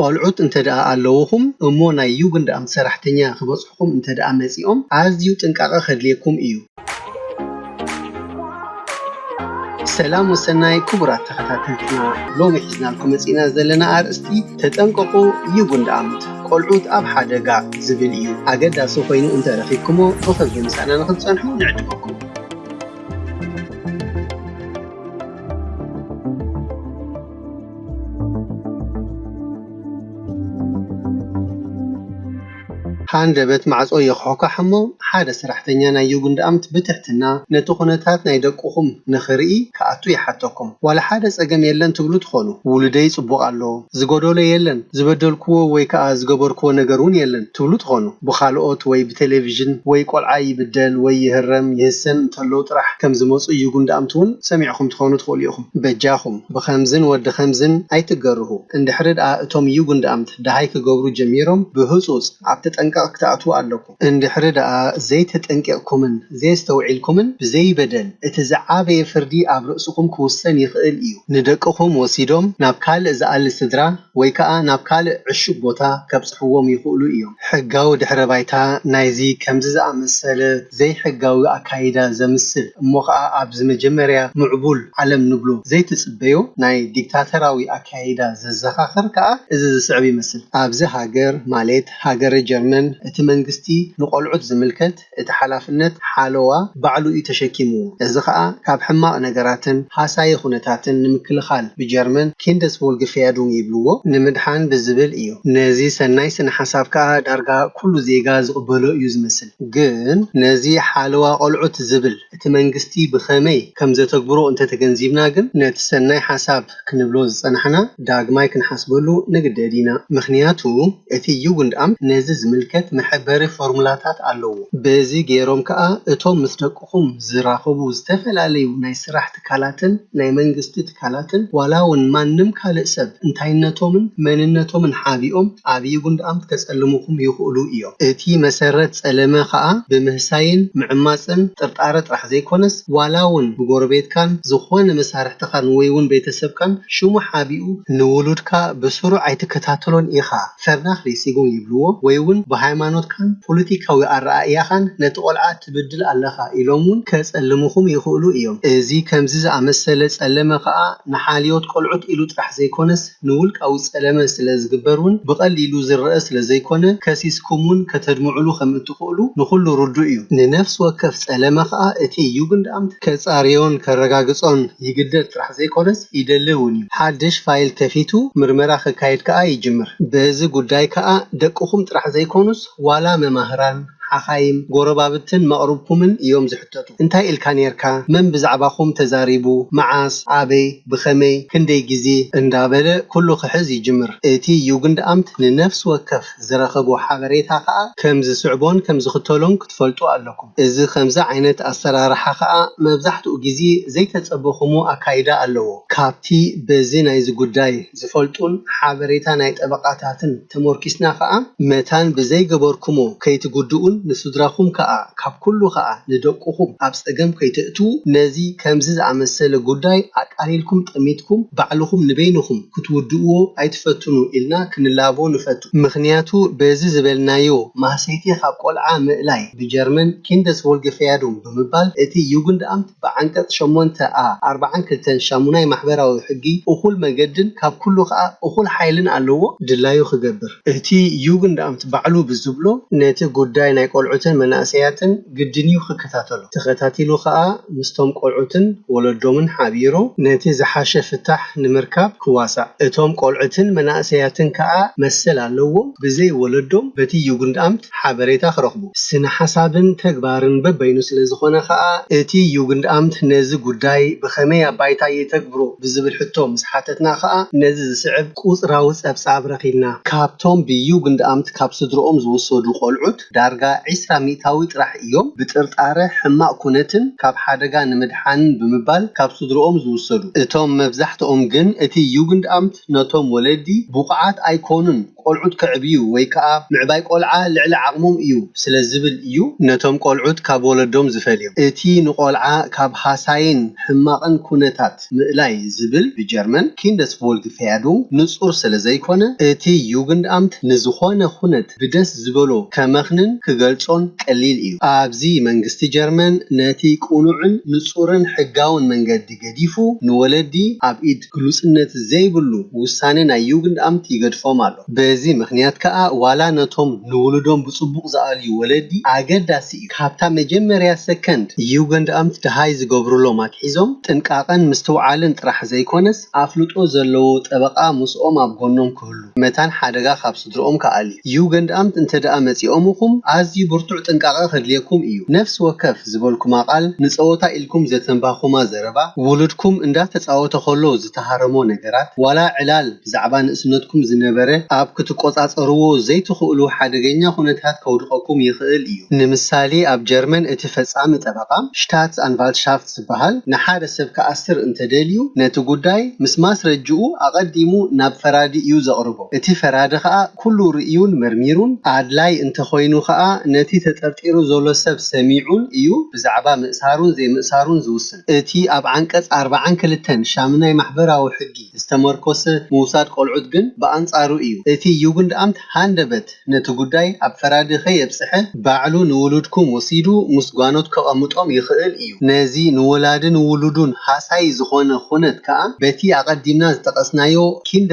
ቆልዑት እንተደኣ ኣለውኹም እሞ ናይ ዩግንድ ኣም ሰራሕተኛ ክበጽሕኩም እንተደኣ መጺኦም ኣዝዩ ጥንቃቐ ከድልየኩም እዩ። ሰላም ወሰናይ ክቡራት ተኸታተልትና ሎሚ ሒዝናልኩም መጺና ዘለና ኣርእስቲ ተጠንቀቁ ዩግንድ ኣምት ቆልዑት ኣብ ሓደጋ ዝብል እዩ። ኣገዳሲ ኮይኑ እንተረኺብኩሞ ብኸብዚ ምሳና ንኽትጸንሑ ንዕድመኩም። ሃንደበት ማዕጾ የኽሖካ ሕሞ ሓደ ሰራሕተኛ ናይ ዩግንድ ኣምት ብትሕትና ነቲ ኩነታት ናይ ደቁኹም ንኽርኢ ከኣቱ ይሓተኩም። ዋላ ሓደ ጸገም የለን ትብሉ ትኾኑ ውልደይ ጽቡቕ ኣሎ፣ ዝጎደሎ የለን፣ ዝበደልክዎ ወይ ከዓ ዝገበርክዎ ነገር እውን የለን ትብሉ ትኾኑ። ብኻልኦት ወይ ብቴሌቪዥን ወይ ቆልዓ ይብደል ወይ ይህረም ይህሰን እንተለው ጥራሕ ከም ዝመጹ ዩግንድ ኣምት እውን ሰሚዕኹም ትኾኑ ትኽእሉ ኢኹም። በጃኹም ብኸምዝን ወዲ ኸምዝን ኣይትገርሁ። እንድሕሪ ደኣ እቶም ዩግንድ ኣምት ደሃይ ክገብሩ ጀሚሮም ብህጹጽ ኣብ ተጠንቀቕ ክትኣትዉ ኣለኩም። እንድሕሪ ደኣ ዘይተጠንቀቕኩምን ዘይስተውዒልኩምን ብዘይ በደል እቲ ዝዓበየ ፍርዲ ኣብ ርእስኩም ክውሰን ይኽእል እዩ። ንደቅኹም ወሲዶም ናብ ካልእ ዝኣሊ ስድራ ወይ ከዓ ናብ ካልእ ዕሹግ ቦታ ከብጽሕዎም ይኽእሉ እዮም። ሕጋዊ ድሕረ ባይታ ናይዚ ከምዚ ዝኣመሰለ ዘይሕጋዊ ኣካይዳ ዘምስል እሞ ከዓ ኣብዚ መጀመርያ ምዕቡል ዓለም ንብሎ ዘይትጽበዮ ናይ ዲክታተራዊ ኣካይዳ ዘዘኻኽር ከዓ እዚ ዝስዕብ ይመስል። ኣብዚ ሃገር ማለት ሃገረ ጀርመን እቲ መንግስቲ ንቆልዑት ዝምልከት እቲ ሓላፍነት ሓለዋ ባዕሉ እዩ ተሸኪምዎ። እዚ ከዓ ካብ ሕማቕ ነገራትን ሃሳይ ኩነታትን ንምክልኻል ብጀርመን ኪንደስቮልገፊያዱም ይብልዎ ንምድሓን ብዝብል እዩ። ነዚ ሰናይ ስነ ሓሳብ ከዓ ዳርጋ ኩሉ ዜጋ ዝቕበሎ እዩ ዝመስል። ግን ነዚ ሓለዋ ቆልዑት ዝብል እቲ መንግስቲ ብኸመይ ከም ዘተግብሮ እንተተገንዚብና ግን ነቲ ሰናይ ሓሳብ ክንብሎ ዝጸናሕና ዳግማይ ክንሓስበሉ ንግደድ ኢና። ምክንያቱ እቲ ዩግንድ ኣምት ነዚ ዝምልከት መሕበሪ ፎርሙላታት ኣለዎ። በዚ ገይሮም ከዓ እቶም ምስ ደቅኹም ዝራኸቡ ዝተፈላለዩ ናይ ስራሕ ትካላትን ናይ መንግስቲ ትካላትን ዋላ እውን ማንም ካልእ ሰብ እንታይነቶምን መንነቶምን ሓቢኦም ኣብ ዩግንድ ኣምት ከጸልሙኩም ይኽእሉ እዮም። እቲ መሰረት ጸለመ ከዓ ብምህሳይን ምዕማፅን ጥርጣረ ጥራሕ ዘይኮነስ ዋላ እውን ብጎረቤትካን ዝኾነ መሳርሕትኻን ወይ እውን ቤተሰብካን ሽሙ ሓቢኡ ንውሉድካ ብስሩዕ ኣይትከታተሎን ኢኻ ፈርናኽ ሬሲጎም ይብልዎ ወይ እውን ሃይማኖትካን ፖለቲካዊ ኣረኣእያኻን ነቲ ቆልዓ ትብድል ኣለኻ ኢሎም እውን ከጸልሙኹም ይኽእሉ እዮም። እዚ ከምዚ ዝኣመሰለ ጸለመ ከዓ ንሓልዮት ቆልዑት ኢሉ ጥራሕ ዘይኮነስ ንውልቃዊ ጸለመ ስለ ዝግበር እውን ብቐሊሉ ዝርአ ስለ ዘይኮነ ከሲስኩምን ከተድምዕሉ ከም እትኽእሉ ንኹሉ ርዱእ እዩ። ንነፍሲ ወከፍ ጸለመ ከዓ እቲ ዩግንድ ኣምት ከጻርዮን ከረጋግጾን ይግደድ ጥራሕ ዘይኮነስ ይደልል እውን እዩ። ሓድሽ ፋይል ከፊቱ ምርመራ ክካየድ ከዓ ይጅምር። በዚ ጉዳይ ከዓ ደቅኹም ጥራሕ ዘይኮኑስ ዋላ መማህራን ሓኻይም ጎረባብትን መቕሩብኩምን እዮም ዝሕተቱ። እንታይ ኢልካ ነርካ? መን ብዛዕባኹም ተዛሪቡ? መዓስ? ኣበይ? ብኸመይ? ክንደይ ግዜ? እንዳበለ ኩሉ ክሕዝ ይጅምር። እቲ ዩግንድ ኣምት ንነፍሲ ወከፍ ዝረኸቦ ሓበሬታ ከዓ ከም ዝስዕቦን ከም ዝኽተሎን ክትፈልጡ ኣለኩም። እዚ ከምዚ ዓይነት ኣሰራርሓ ከዓ መብዛሕትኡ ግዜ ዘይተጸበኹሞ ኣካይዳ ኣለዎ። ካብቲ በዚ ናይዚ ጉዳይ ዝፈልጡን ሓበሬታ ናይ ጠበቃታትን ተሞርኪስና ከዓ መታን ብዘይገበርኩሞ ከይትጉድኡን ንስድራኹም ከዓ ካብ ኩሉ ከዓ ንደቁኹም ኣብ ጸገም ከይትእትዉ ነዚ ከምዚ ዝኣመሰለ ጉዳይ ኣቃሊልኩም ጠሚትኩም ባዕልኹም ንበይንኹም ክትውድእዎ ኣይትፈትኑ ኢልና ክንላቦ ንፈቱ። ምክንያቱ በዚ ዝበልናዮ ማሰይቲ ካብ ቆልዓ ምእላይ ብጀርመን ኪንደስቮልገፊያዱም ብምባል እቲ ዩግንድ ኣምት ብዓንቀጽ 8ኣ 42 ሻሙናይ ማሕበራዊ ሕጊ እኹል መገድን ካብ ኩሉ ከዓ እኹል ሓይልን ኣለዎ ድላዩ ክገብር። እቲ ዩግንድ ኣምት ባዕሉ ብዝብሎ ነቲ ጉዳይ ናይ ቆልዑትን መናእሰያትን ግድንዩ ክከታተሎ ተኸታቲሉ ከዓ ምስቶም ቆልዑትን ወለዶምን ሓቢሮ ነቲ ዝሓሸ ፍታሕ ንምርካብ ክዋሳእ። እቶም ቆልዑትን መናእሰያትን ከዓ መሰል ኣለዎም ብዘይ ወለዶም በቲ ዩግንድ ኣምት ሓበሬታ ክረኽቡ። ስነ ሓሳብን ተግባርን በበይኑ ስለ ዝኾነ ከዓ እቲ ዩግንድ ኣምት ነዚ ጉዳይ ብኸመይ ኣባይታ የተግብሮ ብዝብል ሕቶ ምስ ሓተትና ከዓ ነዚ ዝስዕብ ቁፅራዊ ጸብጻብ ረኺብና። ካብቶም ብዩግንድ ኣምት ካብ ስድሮኦም ዝወሰዱ ቆልዑት ዳርጋ 20 ሚእታዊ ጥራሕ እዮም ብጥርጣረ ሕማቕ ኩነትን ካብ ሓደጋ ንምድሓንን ብምባል ካብ ስድሮኦም ዝውሰዱ። እቶም መብዛሕትኦም ግን እቲ ዩግንድ ኣምት ነቶም ወለዲ ቡቕዓት ኣይኮኑን ቆልዑት ከዕብዩ ወይ ከዓ ምዕባይ ቆልዓ ልዕሊ ዓቕሞም እዩ ስለዝብል እዩ ነቶም ቆልዑት ካብ ወለዶም ዝፈልዮም። እቲ ንቆልዓ ካብ ሃሳይን ሕማቕን ኩነታት ምእላይ ዝብል ብጀርመን Kindeswohlgefährdung ንጹር ስለዘይኮነ እቲ ዩግንድኣምት ንዝኾነ ኩነት ብደስ ዝበሎ ከመኽንን ክገልጾን ቀሊል እዩ። ኣብዚ መንግስቲ ጀርመን ነቲ ቁኑዕን ንጹርን ሕጋውን መንገዲ ገዲፉ ንወለዲ ኣብ ኢድ ግሉጽነት ዘይብሉ ውሳነ ናይ ዩግንድኣምት ይገድፎም ኣሎ። በዚ ምክንያት ከዓ ዋላ ነቶም ንውሉዶም ብጽቡቕ ዝኣልዩ ወለዲ ኣገዳሲ እዩ ካብታ መጀመርያ ሰከንድ ዩግንድኣምት ድሃይ ዝገብሩሎም ኣትሒዞም ጥንቃቐን ምስትውዓልን ጥራሕ ዘይኮነስ ኣፍልጦ ዘለዎ ጠበቓ ምስኦም ኣብ ጎኖም ክህሉ መታን ሓደጋ ካብ ስድሮኦም ከኣልዩ ዩግንድኣምት እንተደኣ መጺኦምኹም ኣዝዩ ብርቱዕ ጥንቃቐ ከድልየኩም እዩ። ነፍሲ ወከፍ ዝበልኩማ ቃል ንፀወታ ኢልኩም ዘተንባኹማ ዘረባ ውሉድኩም እንዳተፃወተ ከሎ ዝተሃረሞ ነገራት ዋላ ዕላል ብዛዕባ ንእስነትኩም ዝነበረ ኣብ ክትቆፃፀርዎ ዘይትኽእሉ ሓደገኛ ኩነታት ከውድቐኩም ይኽእል እዩ። ንምሳሌ ኣብ ጀርመን እቲ ፈጻሚ ጠበቓ ሽታትስ ኣንቫልትሻፍት ዝበሃል ንሓደ ሰብ ከኣስር እንተደልዩ ነቲ ጉዳይ ምስ ማስረጅኡ ኣቐዲሙ ናብ ፈራዲ እዩ ዘቕርቦ። እቲ ፈራዲ ከዓ ኩሉ ርእዩን መርሚሩን ኣድላይ እንተኮይኑ ከዓ ነቲ ተጠርጢሩ ዘሎ ሰብ ሰሚዑን እዩ ብዛዕባ ምእሳሩን ዘይምእሳሩን ዝውስን። እቲ ኣብ ዓንቀጽ 42 ሻምናይ ማሕበራዊ ሕጊ ዝተመርኮሰ ምውሳድ ቆልዑት ግን ብኣንጻሩ እዩ። እቲ ዩግንድኣምት ሃንደበት ነቲ ጉዳይ ኣብ ፈራዲ ከየብፅሐ ባዕሉ ንውሉድኩም ወሲዱ ምስ ጓኖት ከቐምጦም ይኽእል እዩ። ነዚ ንወላድን ውሉዱን ሃሳይ ዝኾነ ኩነት ከዓ በቲ ኣቐዲምና ዝጠቐስናዮ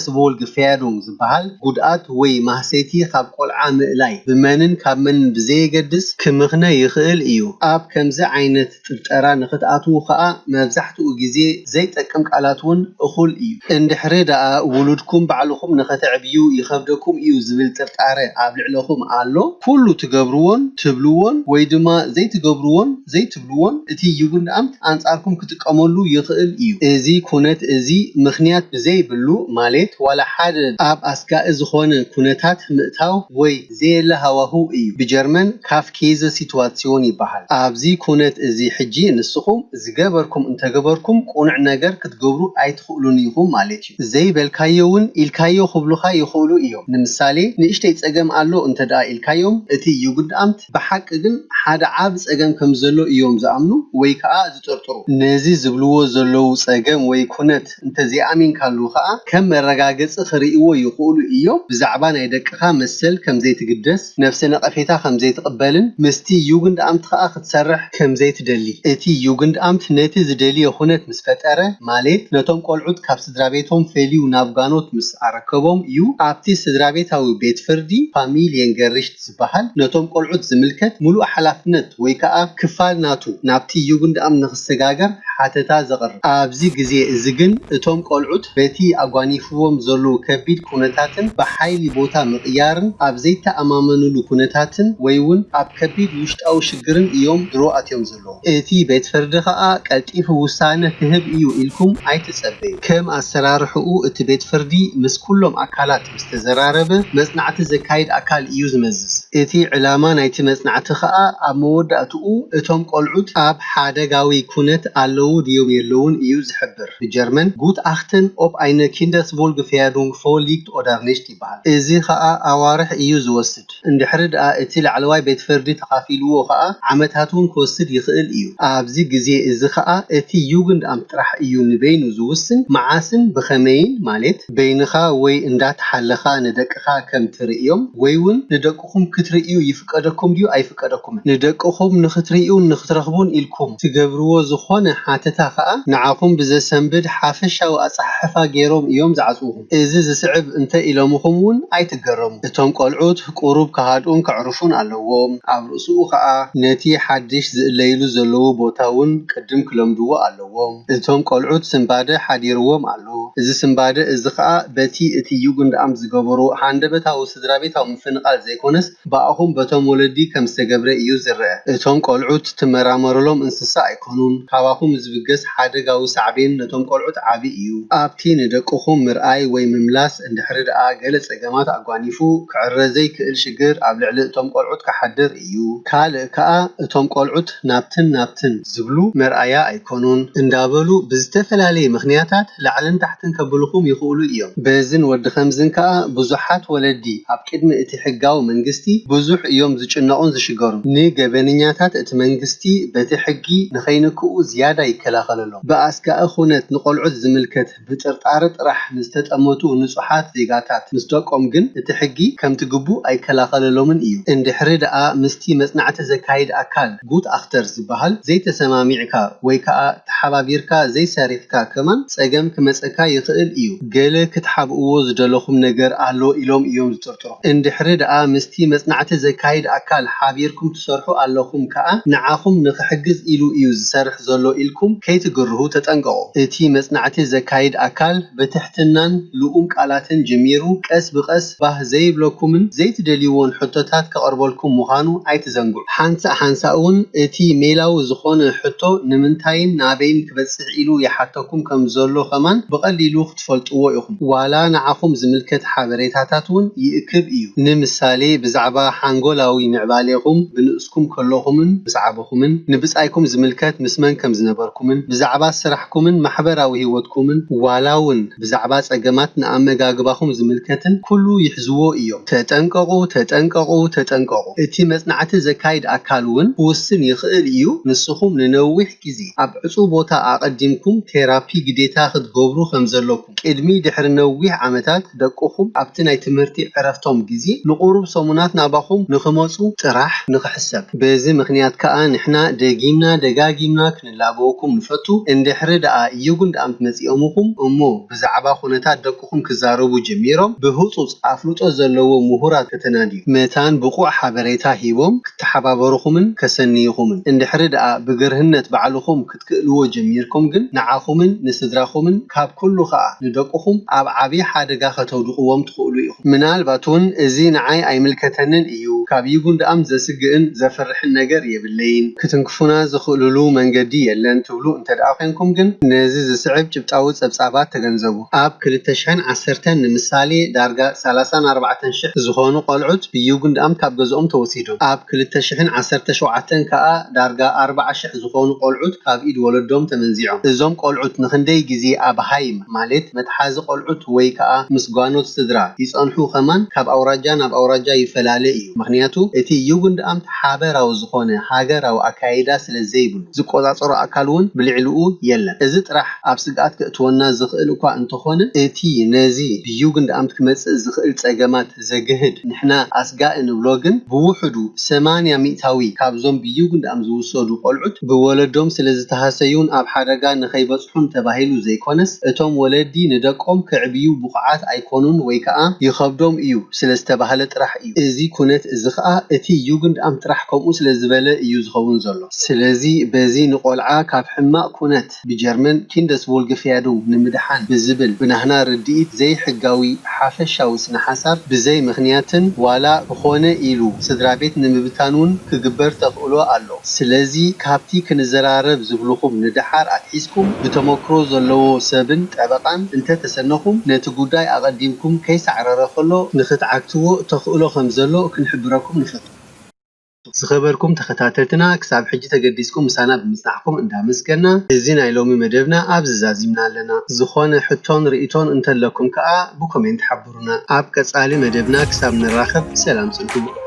Kindeswohlgefährdung ዝበሃል ጉድኣት ወይ ማህሰይቲ ካብ ቆልዓ ምእላይ ብመንን ካብ መንን ብዘየገድስ ክምኽነ ይኽእል እዩ። ኣብ ከምዚ ዓይነት ጥርጠራ ንኽትኣትዉ ከዓ መብዛሕትኡ ግዜ ዘይጠቅም ቃላት እውን እኹል እዩ። እንድሕሪ ደኣ ውሉድኩም ባዕልኩም ንኸተዕብዩ ይኸብደኩም እዩ ዝብል ጥርጣረ ኣብ ልዕለኹም ኣሎ ኩሉ ትገብርዎን ትብልዎን ወይ ድማ ዘይትገብርዎን ዘይትብልዎን እቲ ዩግንድኣምት ኣንጻርኩም ክጥቀመሉ ይኽእል እዩ። እዚ ኩነት እዚ ምኽንያት ብዘይብሉ ማለት ዋላ ሓደ ኣብ ኣስጋኢ ዝኾነ ኩነታት ምእታው ወይ ዘየለ ሃዋህው እዩ። ብጀርመን ካፍኬዘ ሲትዋሲዮን ይበሃል። ኣብዚ ኩነት እዚ ሕጂ ንስኹም ዝገበርኩም እንተገበርኩም ቁኑዕ ነገር ክትገብሩ ኣይትኽእሉን ኢኹም ማለት እዩ። ዘይበልካዮ እውን ኢልካዮ ክብሉካ ይኽእሉ እዮም። ንምሳሌ ንእሽተይ ፀገም ኣሎ እንተደኣ ኢልካዮም እቲ ዩግንድኣምት ብሓቂ ግን ሓደ ዓብ ፀገም ከም ዘሎ እዮም ዝኣምኑ ወይ ከዓ ዝጥርጥሩ። ነዚ ዝብልዎ ዘለው ፀገም ወይ ኩነት እንተዘይኣሚንካሉ ከዓ ከም መረጋገፂ ክርእይዎ ይኽእሉ እዮም። ብዛዕባ ናይ ደቅኻ መሰል ከም ዘይትግደስ ነፍሲ ነቐፌታ ከም ዘይትቕበልን ምስቲ ዩግንድኣምት ከዓ ክትሰርሕ ከም ዘይትደሊ እቲ ዩግንድኣምት ነቲ ዝደልዮ ኩነት ምስ ፈጠረ ማለት ነቶም ቆልዑት ካብ ስድራቤቶም ፈልዩ ናብ ጋኖት ምስ ኣረከቦም እዩ ኣብቲ ስድራቤታዊ ቤት ፍርዲ ፋሚልየንገሪሽት ዝበሃል ነቶም ቆልዑት ዝምልከት ሙሉእ ሓላፍነት ወይ ከዓ ክፋል ናቱ ናብቲ ዩግንድኣምት ንክሰጋገር ሓተታ ዘቕርብ። ኣብዚ ግዜ እዚ ግን እቶም ቆልዑት በቲ ኣጓኒፍዎም ዘለዉ ከቢድ ኩነታትን ብሓይሊ ቦታ ምቕያርን ኣብ ዘይተኣማመንሉ ኩነታትን ወይ እውን ኣብ ከቢድ ውሽጣዊ ሽግርን እዮም ድሮ ኣትዮም ዘለዉ። እቲ ቤት ፍርዲ ከዓ ቀልጢፉ ውሳነ ክህብ እዩ ኢልኩም ኣይትፀበዩ። ከም ኣሰራርሕኡ እቲ ቤት ፍርዲ ምስ ኩሎም ኣካላት ምስ ተዘራረበ መጽናዕቲ ዘካይድ ኣካል እዩ ዝመዝዝ። እቲ ዕላማ ናይቲ መጽናዕቲ ከዓ ኣብ መወዳእትኡ እቶም ቆልዑት ኣብ ሓደጋዊ ኩነት ኣለዉ ድዮም የለውን እዩ ዝሕብር። ብጀርመን ጉትኣኽተን ኦብ ኣይነ Kindeswohlgefährdung vorliegt oder nicht ይበሃል። እዚ ከዓ ኣዋርሕ እዩ ዝወስድ። እንድሕሪ ደኣ እቲ ላዕለዋይ ቤት ፍርዲ ተኻፊልዎ ከዓ ዓመታት እውን ክወስድ ይኽእል እዩ። ኣብዚ ግዜ እዚ ከዓ እቲ ዩግንድኣምት ጥራሕ እዩ ንበይኑ ዝውስን መዓስን ብኸመይን ማለት በይንኻ ወይ እንዳተሓለኻ ንደቅኻ ከም ትርእዮም ወይ እውን ንደቅኹም ክትርእዩ ይፍቀደኩም ድዩ ኣይፍቀደኩምን። ንደቅኹም ንኽትርእዩን ንኽትረኽቡን ኢልኩም ትገብርዎ ዝኾነ ሓተታ ከዓ ንዓኹም ብዘሰንብድ ሓፈሻዊ ኣፀሓሕፋ ገይሮም እዮም ዝዓፅውኹም። እዚ ዝስዕብ እንተ ኢሎምኹም እውን ኣይትገረሙ። እቶም ቆልዑት ቁሩብ ክሃድኡን ከዕርፉን ኣለዎም። ኣብ ርእስኡ ከዓ ነቲ ሓድሽ ዝእለይሉ ዘለዉ ቦታ እውን ቅድም ክለምድዎ ኣለዎም። እቶም ቆልዑት ስምባደ ሓዲርዎም ኣሎ። እዚ ስምባደ እዚ ከዓ በቲ እቲ ዩግንድኣምት ዝገበሩ ሃንደበታዊ ስድራቤታዊ ምፍንቓል ዘይኮነስ ብኣኹም በቶም ወለዲ ከም ዝተገብረ እዩ ዝርአ። እቶም ቆልዑት ትመራመረሎም እንስሳ ኣይኮኑን። ካባኹም ዝብገስ ሓደጋዊ ሳዕቤን ነቶም ቆልዑት ዓቢ እዩ። ኣብቲ ንደቅኹም ምርኣይ ወይ ምምላስ እንድሕሪ ደኣ ገለ ጸገማት ኣጓኒፉ ክዕረዘይ ክእል ሽግር ኣብ ልዕሊ እቶም ቆልዑት ክሓድር እዩ። ካልእ ከዓ እቶም ቆልዑት ናብትን ዝብሉ መርኣያ ኣይኮኑን እንዳበሉ ብዝተፈላለየ ምኽንያታት ላዕልን ታሕትን ከብልኹም ይኽእሉ እዮም። በዝን ወዲ ከምዝን ከዓ ብዙሓት ወለዲ ኣብ ቅድሚ እቲ ሕጋዊ መንግስቲ ብዙሕ እዮም ዝጭነቑን ዝሽገሩን። ንገበነኛታት እቲ መንግስቲ በቲ ሕጊ ንኸይንክኡ ዝያዳ ይከላኸለሎም። ብኣስጋኢ ኩነት ንቆልዑት ዝምልከት ብጥርጣረ ጥራሕ ንዝተጠመቱ ንጹሓት ዜጋታት ምስ ደቆም ግን እቲ ሕጊ ከምቲ ግቡእ ኣይከላኸለሎምን እዩ። እንድሕሪ ደኣ ምስቲ መጽናዕቲ ዘካይድ ኣካል ጉት ኣኽተር ዝበሃል ዘይተሰማሚዕካ ወይ ከዓ ተሓባቢርካ ዘይሰሪሕካ ከማን ጸገም ክመፀካ ይኽእል እዩ። ገለ ክትሓብእዎ ዝደለኹም ነገር ኣሎ ኢሎም እዮም ዝጥርጥሩ። እንድሕሪ ደኣ ምስቲ መጽናዕቲ ዘካይድ ኣካል ሓቢርኩም ትሰርሑ ኣለኹም ከዓ ንዓኹም ንኽሕግዝ ኢሉ እዩ ዝሰርሕ ዘሎ ኢልኩም ከይትግርሁ ተጠንቀቑ። እቲ መጽናዕቲ ዘካይድ ኣካል በትሕትናን ልኡም ቃላትን ጀሚሩ ቀስ ብቐስ ባህ ዘይብለኩምን ዘይትደልይዎን ሕቶታት ከቕርበልኩም ምዃኑ ኣይትዘንጉዕ። ሓንሳእ እውን እቲ ሜላዊ ዝኾነ ሕቶ ንምንታይን ናበይን ክበጽሕ ኢሉ ይሓተኩም ከም ዘሎ ኸማን ብቐሊሉ ክትፈልጥዎ ኢኹም። ዋላ ንዓኹም ዝምልከት ሓበሬታታት እውን ይእክብ እዩ። ንምሳሌ ብዛዕባ ሓንጎላዊ ምዕባለኹም ብንእስኩም ከለኹምን ምስ ዓበኹምን ንብጻይኩም ዝምልከት ምስ መን ከም ዝነበርኩምን ብዛዕባ ስራሕኩምን ማሕበራዊ ህይወትኩምን ዋላ እውን ብዛዕባ ጸገማት ንኣመጋግባኹም ዝምልከትን ኩሉ ይሕዝዎ እዮም። ተጠንቀቑ። እቲ መጽናዕቲ ዘካይድ ኣካል እውን ክውስን ይኽእል እዩ። ንስኹም ንነዊሕ ግዜ ኣብ ዕፁብ ቦታ ኣቐዲምኩም ቴራፒ ግዴታ ክትገብሩ ከም ዘለኩም ቅድሚ ድሕሪ ነዊሕ ዓመታት ደቅኹም ኣብቲ ናይ ትምህርቲ ዕረፍቶም ግዜ ንቑሩብ ሰሙናት ናባኹም ንኽመፁ ጥራሕ ንኽሕሰብ። በዚ ምኽንያት ከዓ ንሕና ደጋጊምና ክንላበወኩም ንፈቱ። እንድሕሪ ደኣ እዩጉን ደኣምት መጺኦምኹም እሞ ብዛዕባ ኩነታት ደቅኹም ክዛረቡ ጀሚሮም ብህፁፅ ኣፍልጦ ዘለዎ ምሁራት ከተናድዩ መታን ብቑዕ ሓበሬታ ሂቦም ክትሓባበሩኹምን ከሰንይኹምን እንድሕሪ ደኣ ብግርህነት ባዕልኹም ክትክእልዎ ጀሚርኩም ግን ንዓኹምን ንስድራኹምን ካብ ኩሉ ከዓ ንደቅኹም ኣብ ዓብዪ ሓደጋ ከተውድቕዎም ትኽእሉ ኢኹም። ምናልባት እውን እዚ ንዓይ ኣይምልከተንን እዩ ካብ ይጉን ደኣም ዘስግእን ዘፈርሕን ነገር የብለይን ክትንክፉና ዝኽእልሉ መንገዲ የለን ትብሉ እንተደኣ ኮንኩም ግን ነዚ ዝስዕብ ጭብጣዊ ጸብጻባት ተገንዘቡ። ኣብ 2010 ንምሳሌ ዳርጋ 34,000 ዝኾኑ ቆልዑት ብይጉን ደኣም ካብ ገዝኦም ተወሲዶም። ኣብ 2017 ከዓ ዳርጋ 40,000 ዝኾኑ ቆልዑት ካብ ኢድ ወለዶም ተመንዚዖም። እዞም ቆልዑት ንኽንደይ ግዜ ኣብ ሃይም ማለት መትሓዚ ቆልዑት ወይ ከዓ ምስጓኖት ስድራ ይጸንሑ ኸማን ካብ ኣውራጃ ናብ ኣውራጃ ይፈላለ እዩ። ምክንያቱ እቲ ይጉን ደኣምት ሓበራዊ ዝኾነ ሃገራዊ ኣካይዳ ስለ ዘይብሉ ዝቆጻጸሮ ኣካል እውን ብልዕሊኡ የለን። እዚ ጥራሕ ኣብ ስግኣት ክእትወና ዝኽእል እኳ እንተኾነ እቲ ነዚ ብይጉን ደኣምት ክመጽእ ዝኽእል ጸገማት ዘግህድ ንሕና ኣስጋኢ ንብሎ ግን ብውሕዱ 80% ካብዞም ብይጉን ደኣም ዝውሰዱ ቆልዑት ብወለዶም ስለ ዝተሃሰዩን ኣብ ሓደጋ ንኸይበጽሑን ተባሂሉ ዘይኮነስ እቶም ወለዲ ንደቆም ክዕብዩ ብቑዓት ኣይኮኑን ወይ ከዓ ይኸብዶም እዩ ስለ ዝተባህለ ጥራሕ እዩ። እዚ ኩነት እዚ ከዓ እቲ ይጉን ደኣም ጥራሕ ከምኡ ስለ ዝበለ እዩ ዝኸውን ዘሎ። ስለዚ በዚ ንቆልዓ ካብ ሕማቕ ኩነት ብጀርመን ኪንደስቮልግፊያዶም ንምድሓን ብዝብል ብናህና ርድኢት ዘይሕጋዊ ሓፈሻዊ ስነ ሓሳብ ብዘይ ምኽንያትን ዋላ ክኾነ ኢሉ ስድራ ቤት ንምብታን እውን ክግበር ተኽእሎ ኣሎ። ስለዚ ካብቲ ክንዘራረብ ዝብልኹም ንድሓር ኣትሒዝኩም ብተመክሮ ዘለዎ ሰብን ጠበቓን እንተተሰነኹም ነቲ ጉዳይ ኣቐዲምኩም ከይሰዕረረ ከሎ ንኽትዓግትዎ ተኽእሎ ከም ዘሎ ክንሕብረኩም ንፈቱ። ዝኸበርኩም ተኸታተልትና ክሳብ ሕጂ ተገዲስኩም ምሳና ብምጽናዕኩም እንዳመስገና እዚ ናይ ሎሚ መደብና ኣብ ዝዛዚምና ኣለና። ዝኾነ ሕቶን ርእቶን እንተለኩም ከዓ ብኮሜንት ሓብሩና። ኣብ ቀጻሊ መደብና ክሳብ ንራኸብ ሰላም ጽንሑ።